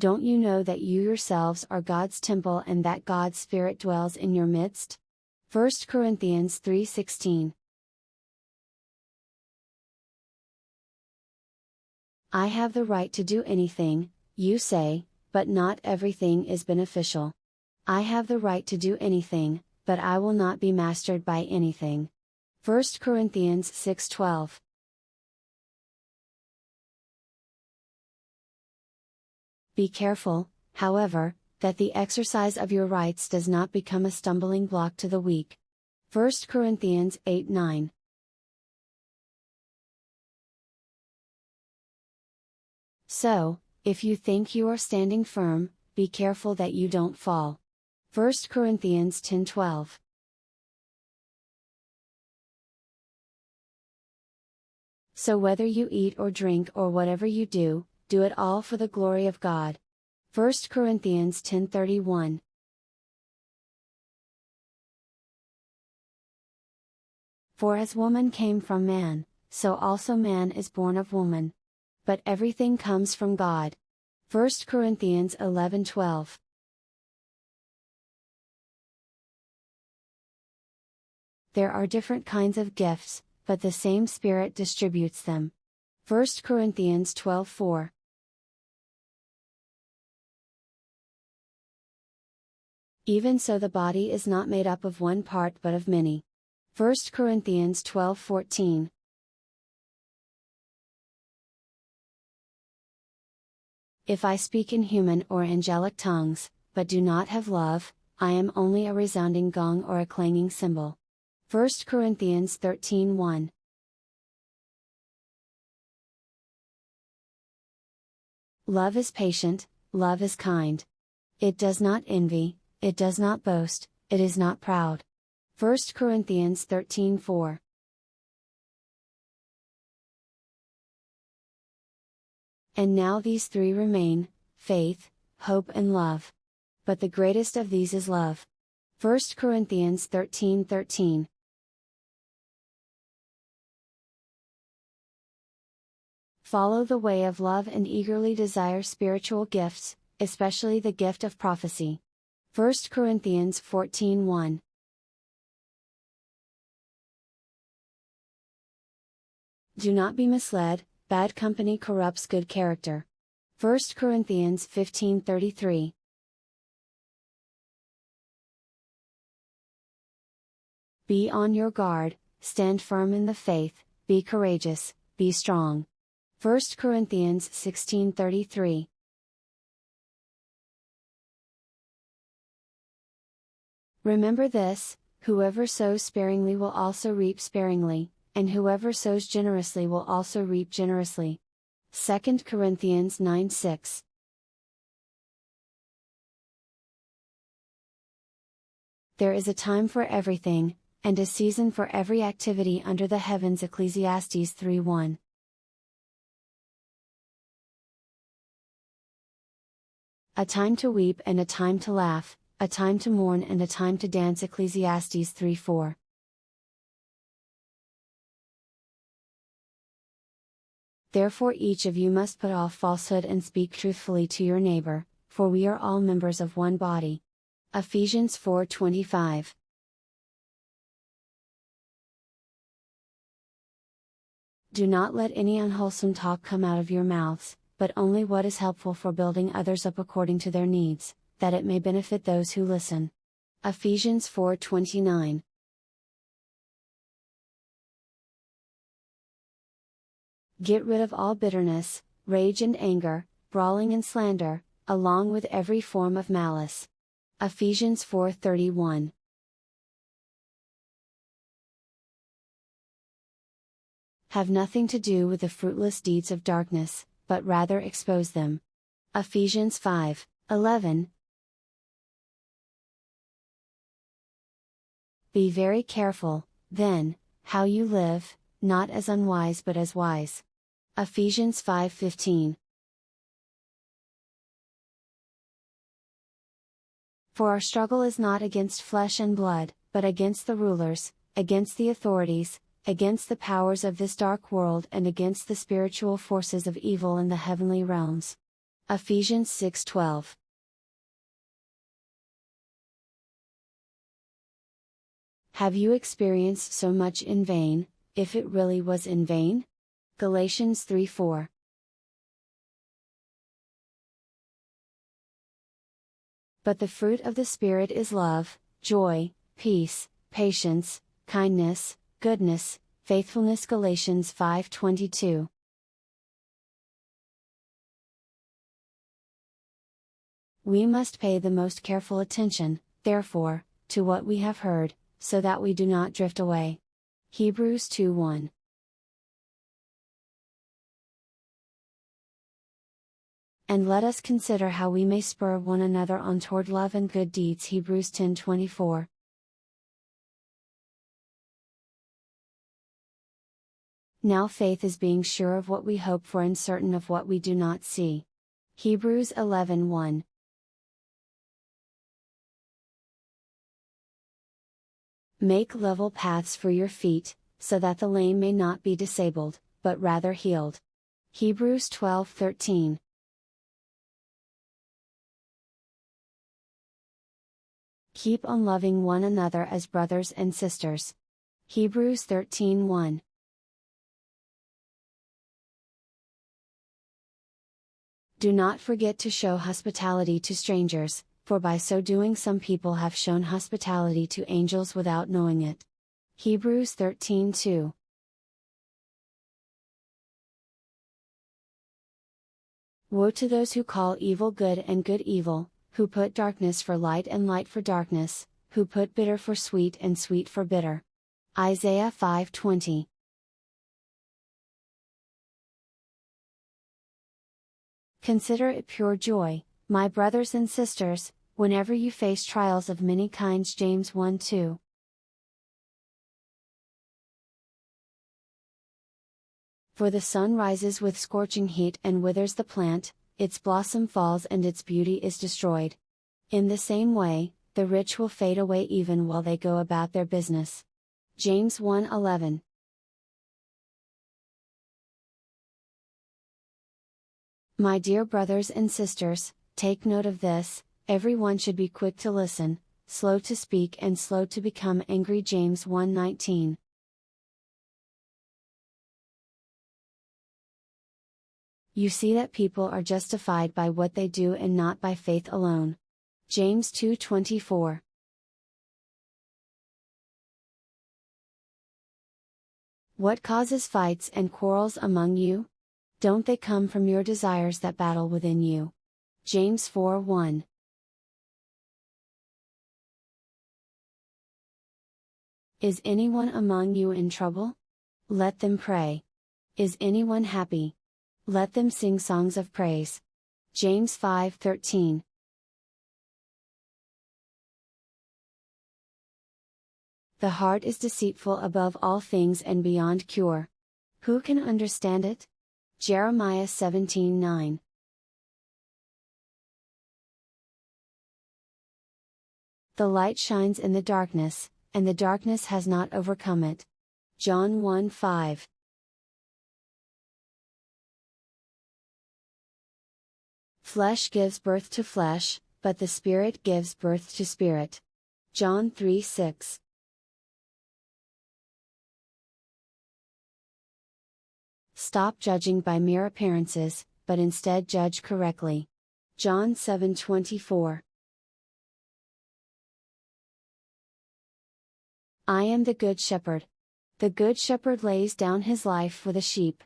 Don't you know that you yourselves are God's temple and that God's Spirit dwells in your midst? 1 Corinthians 3:16. I have the right to do anything, you say, but not everything is beneficial. I have the right to do anything, but I will not be mastered by anything. 1 Corinthians 6:12. Be careful, however, that the exercise of your rights does not become a stumbling block to the weak. 1 Corinthians 8:9. So, if you think you are standing firm, be careful that you don't fall. 1 Corinthians 10:12. So whether you eat or drink or whatever you do, do it all for the glory of God. 1 Corinthians 10:31. For as woman came from man, so also man is born of woman. But everything comes from God. 1 Corinthians 11:12. There are different kinds of gifts, but the same Spirit distributes them. 1 Corinthians 12:4. Even so the body is not made up of one part but of many. 1 Corinthians 12:14. If I speak in human or angelic tongues, but do not have love, I am only a resounding gong or a clanging cymbal. 1 Corinthians 13:1. Love is patient, love is kind. It does not envy, it does not boast, it is not proud. 1 Corinthians 13:4. And now these three remain: faith, hope and love. But the greatest of these is love. 1 Corinthians 13:13. Follow the way of love and eagerly desire spiritual gifts, especially the gift of prophecy. 1 Corinthians 14:1. Do not be misled, bad company corrupts good character. 1 Corinthians 15:33. Be on your guard, stand firm in the faith, be courageous, be strong. 1 Corinthians 16:33. Remember this: whoever sows sparingly will also reap sparingly, and whoever sows generously will also reap generously. 2 Corinthians 9:6. There is a time for everything, and a season for every activity under the heavens. Ecclesiastes 3:1. A time to weep and a time to laugh, a time to mourn and a time to dance. Ecclesiastes 3:4. Therefore each of you must put off falsehood and speak truthfully to your neighbor, for we are all members of one body. Ephesians 4:25. Do not let any unwholesome talk come out of your mouths, but only what is helpful for building others up according to their needs, that it may benefit those who listen. Ephesians 4:29. Get rid of all bitterness, rage and anger, brawling and slander, along with every form of malice. Ephesians 4:31. Have nothing to do with the fruitless deeds of darkness, but rather expose them. Ephesians 5:11. Be very careful, then, how you live, not as unwise but as wise. Ephesians 5:15. For our struggle is not against flesh and blood, but against the rulers, against the authorities, against the powers of this dark world and against the spiritual forces of evil in the heavenly realms. Ephesians 6:12. Have you experienced so much in vain, if it really was in vain? Galatians 3:4. But the fruit of the Spirit is love, joy, peace, patience, kindness, goodness, faithfulness. Galatians 5:22. We must pay the most careful attention, therefore, to what we have heard, so that we do not drift away. Hebrews 2:1. And let us consider how we may spur one another on toward love and good deeds. Hebrews 10:24. Now faith is being sure of what we hope for and certain of what we do not see. Hebrews 11:1. Make level paths for your feet, so that the lame may not be disabled, but rather healed. Hebrews 12:13. Keep on loving one another as brothers and sisters. Hebrews 13:1. Do not forget to show hospitality to strangers, for by so doing some people have shown hospitality to angels without knowing it. Hebrews 13:2. Woe to those who call evil good and good evil, who put darkness for light and light for darkness, who put bitter for sweet and sweet for bitter. Isaiah 5:20. Consider it pure joy, my brothers and sisters, whenever you face trials of many kinds. James 1:2. For the sun rises with scorching heat and withers the plant, its blossom falls and its beauty is destroyed. In the same way, the rich will fade away even while they go about their business. James 1:11. My dear brothers and sisters, take note of this: everyone should be quick to listen, slow to speak and slow to become angry. James 1:19. You see that people are justified by what they do and not by faith alone. James 2:24. What causes fights and quarrels among you? Don't they come from your desires that battle within you? James 4:1. Is anyone among you in trouble? Let them pray. Is anyone happy? Let them sing songs of praise. James 5:13. The heart is deceitful above all things and beyond cure. Who can understand it? Jeremiah 17:9. The light shines in the darkness, and the darkness has not overcome it. John 1:5. Flesh gives birth to flesh, but the Spirit gives birth to spirit. John 3:6. Stop judging by mere appearances, but instead judge correctly. John 7:24. I am the good shepherd. The good shepherd lays down his life for the sheep.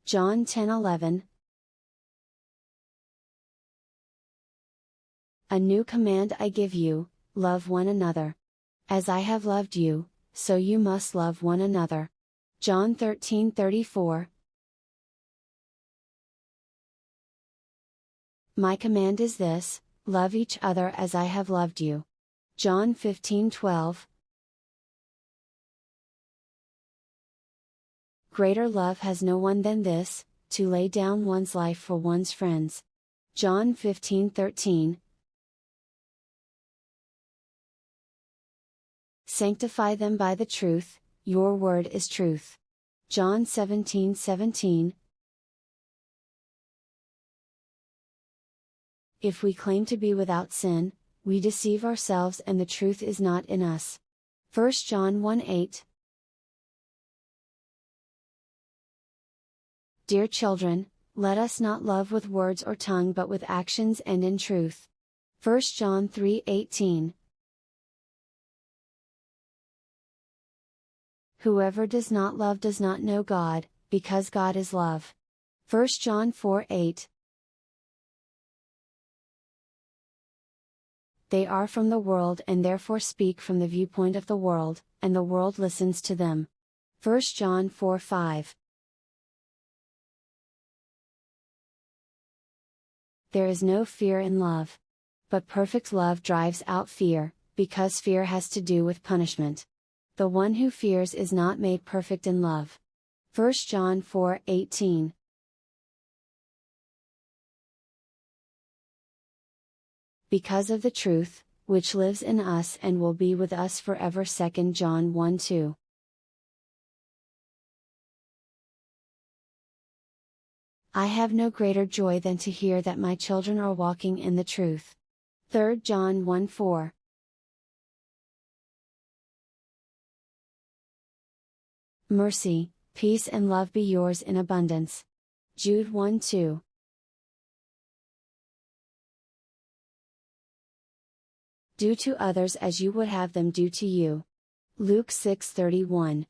John 10:11. A new command I give you, love one another. As I have loved you, so you must love one another. John 13:34. My command is this: love each other as I have loved you. John 15:12. Greater love has no one than this, to lay down one's life for one's friends. John 15:13. Sanctify them by the truth, your word is truth. John 17:17. If we claim to be without sin, we deceive ourselves and the truth is not in us. 1 John 1:8. Dear children, let us not love with words or tongue but with actions and in truth. 1 John 3:18. Whoever does not love does not know God, because God is love. 1 John 4:8. They are from the world and therefore speak from the viewpoint of the world, and the world listens to them. 1 John 4:5. There is no fear in love. But perfect love drives out fear, because fear has to do with punishment. The one who fears is not made perfect in love. 1 John 4:18. Because of the truth, which lives in us and will be with us forever. 2 John 1:2. I have no greater joy than to hear that my children are walking in the truth. 3 John 1:4. Mercy, peace and love be yours in abundance. Jude 1:2. Do to others as you would have them do to you. Luke 6:31.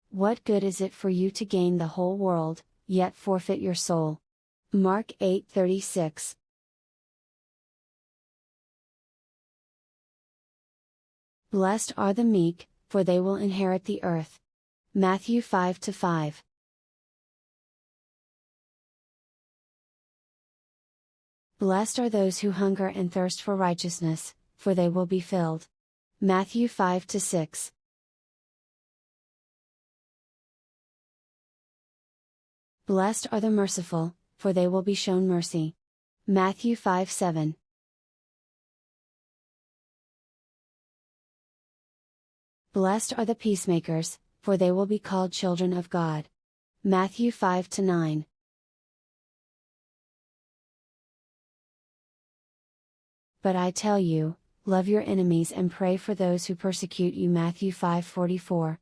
What good is it for you to gain the whole world, yet forfeit your soul? Mark 8:36. Blessed are the meek, for they will inherit the earth. Matthew 5:5. Blessed are those who hunger and thirst for righteousness, for they will be filled. Matthew 5-6. Blessed are the merciful, for they will be shown mercy. Matthew 5:7. Blessed are the peacemakers, for they will be called children of God. Matthew 5-9. But I tell you, love your enemies and pray for those who persecute you. Matthew 5:44.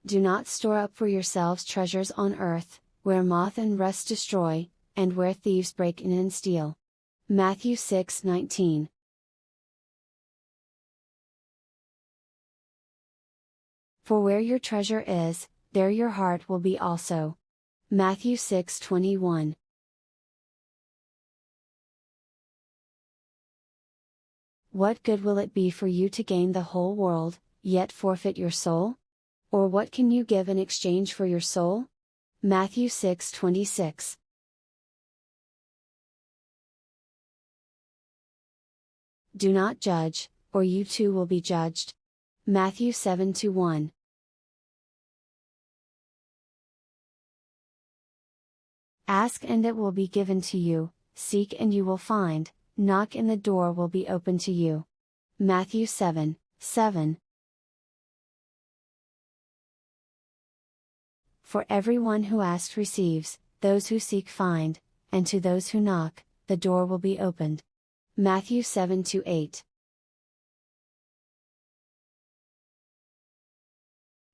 Do not store up for yourselves treasures on earth, where moth and rust destroy, and where thieves break in and steal. Matthew 6:19. For where your treasure is, there your heart will be also. Matthew 6:21. What good will it be for you to gain the whole world, yet forfeit your soul? Or what can you give in exchange for your soul? Matthew 6:26. Do not judge, or you too will be judged. Matthew 7-1. Ask and it will be given to you, seek and you will find, knock and the door will be open to you. Matthew 7:7. For everyone who asks receives, those who seek find, and to those who knock, the door will be opened. Matthew 7-8.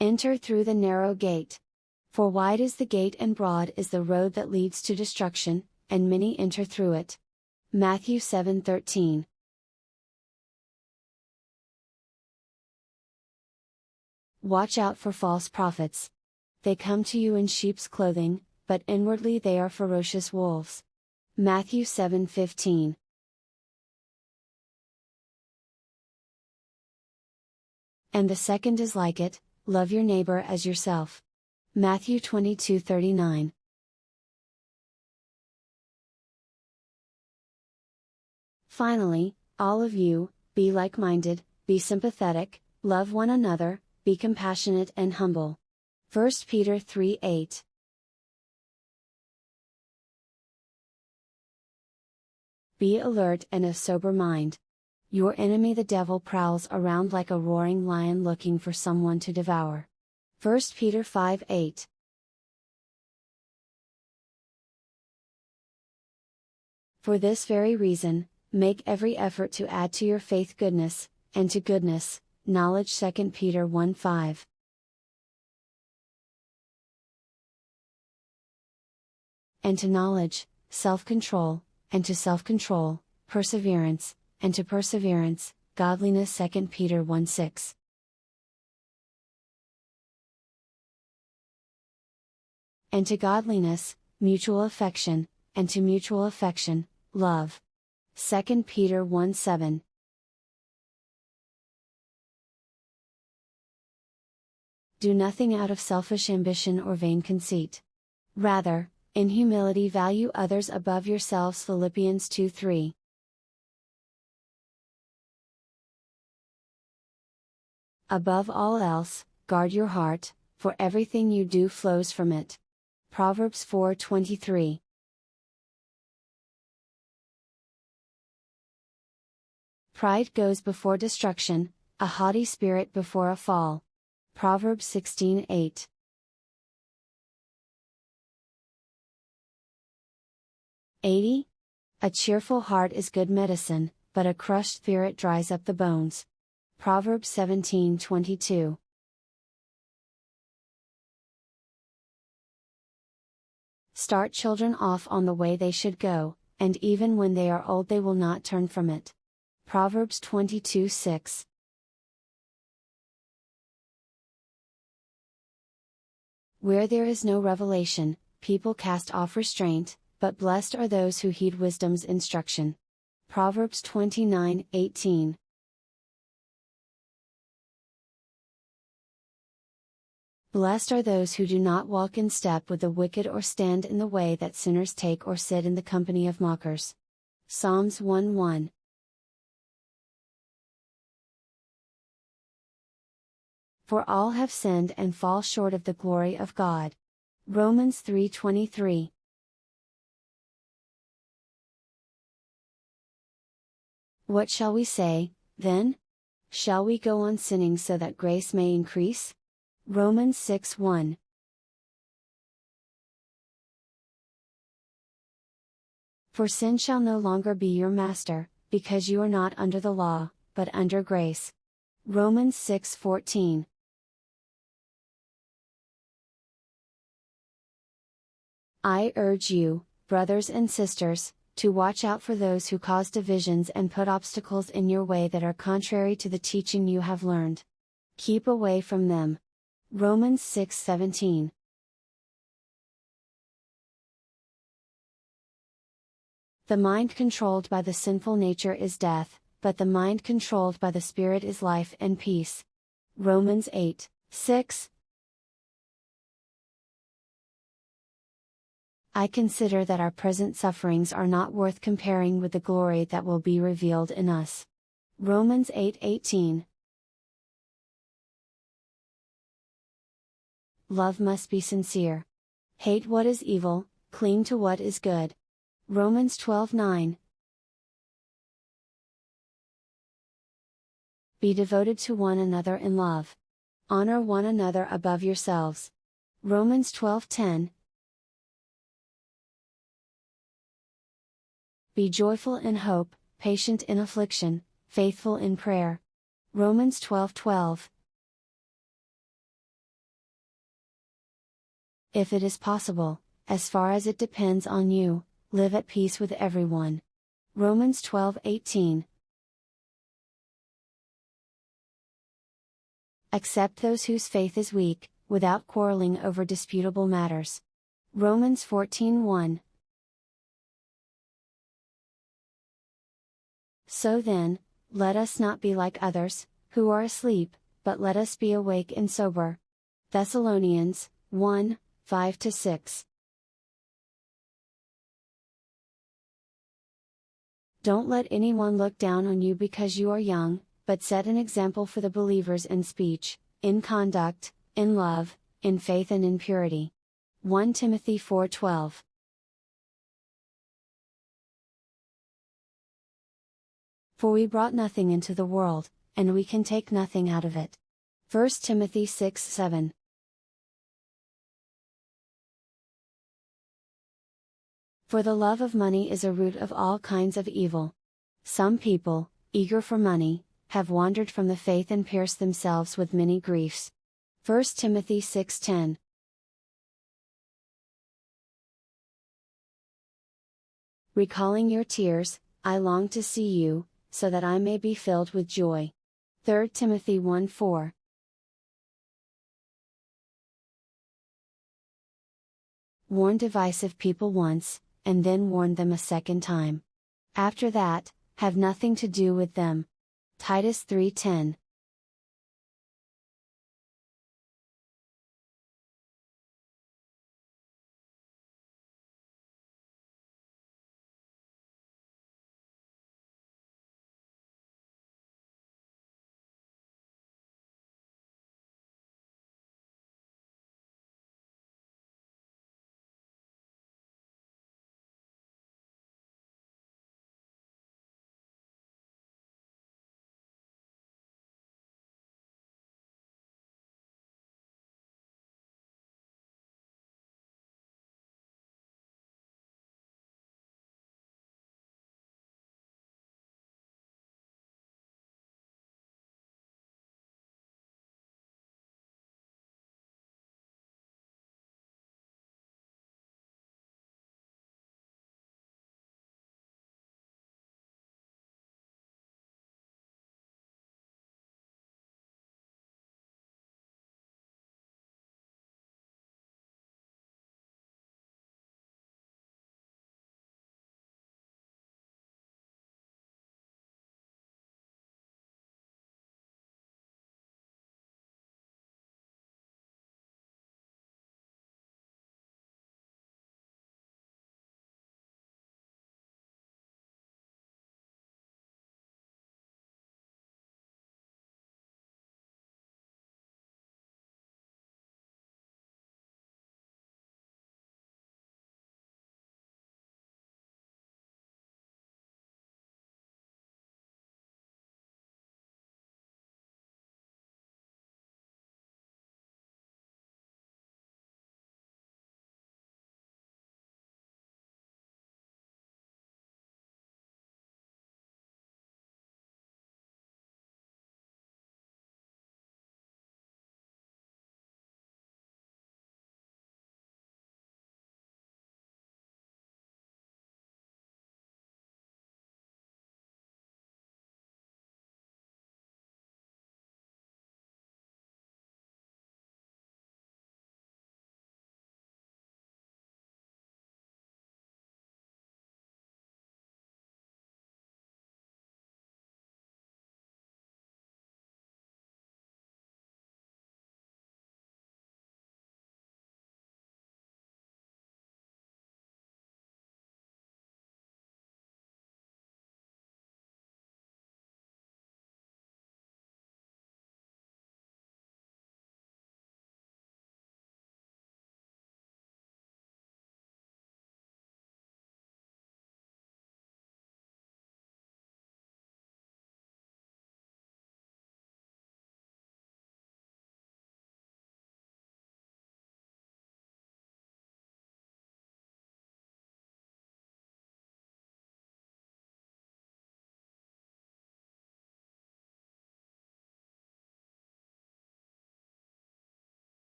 Enter through the narrow gate. For wide is the gate and broad is the road that leads to destruction, and many enter through it. Matthew 7:13. Watch out for false prophets. They come to you in sheep's clothing, but inwardly they are ferocious wolves. Matthew 7:15. And the second is like it, love your neighbor as yourself. Matthew 22:39. Finally, all of you, be like-minded, be sympathetic, love one another, be compassionate and humble. 1 Peter 3:8. Be alert and of sober mind. Your enemy the devil prowls around like a roaring lion looking for someone to devour. 1 Peter 5:8. For this very reason, make every effort to add to your faith goodness, and to goodness, knowledge. 2 Peter 1:5. And to knowledge, self-control, and to self-control, perseverance, and to perseverance, godliness. 2 Peter 1:6. And to godliness, mutual affection, and to mutual affection, love. 2 Peter 1:7. Do nothing out of selfish ambition or vain conceit. Rather, in humility value others above yourselves. Philippians 2:3. Above all else, guard your heart, for everything you do flows from it. Proverbs 4:23. Pride goes before destruction, a haughty spirit before a fall. Proverbs 16:8. A cheerful heart is good medicine, but a crushed spirit dries up the bones. Proverbs 17:22. Start children off on the way they should go, and even when they are old they will not turn from it. Proverbs 22:6. Where there is no revelation, people cast off restraint, but blessed are those who heed wisdom's instruction. Proverbs 29:18. Blessed are those who do not walk in step with the wicked or stand in the way that sinners take or sit in the company of mockers. Psalms 1:1. For all have sinned and fall short of the glory of God. Romans 3:23. What shall we say, then? Shall we go on sinning so that grace may increase? Romans 6:1. For sin shall no longer be your master, because you are not under the law, but under grace. Romans 6:14. I urge you, brothers and sisters, to watch out for those who cause divisions and put obstacles in your way that are contrary to the teaching you have learned. Keep away from them. Romans 6:17. The mind controlled by the sinful nature is death, but the mind controlled by the Spirit is life and peace. Romans 8:6. I consider that our present sufferings are not worth comparing with the glory that will be revealed in us. Romans 8:18. Love must be sincere. Hate what is evil, cling to what is good. Romans 12:9. Be devoted to one another in love. Honor one another above yourselves. Romans 12:10. Be joyful in hope, patient in affliction, faithful in prayer. Romans 12:12. If it is possible, as far as it depends on you, live at peace with everyone. Romans 12:18. Accept those whose faith is weak, without quarreling over disputable matters. Romans 14:1. So then, let us not be like others, who are asleep, but let us be awake and sober. Thessalonians 1:5-6. Don't let anyone look down on you because you are young, but set an example for the believers in speech, in conduct, in love, in faith and in purity. 1 Timothy 4:12. For we brought nothing into the world, and we can take nothing out of it. 1 Timothy 6:7. For the love of money is a root of all kinds of evil. Some people, eager for money, have wandered from the faith and pierced themselves with many griefs. 1 Timothy 6:10. Recalling your tears, I long to see you, so that I may be filled with joy. 3 Timothy 1:4. Warn divisive people once, and then warn them a second time. After that, have nothing to do with them. Titus 3:10.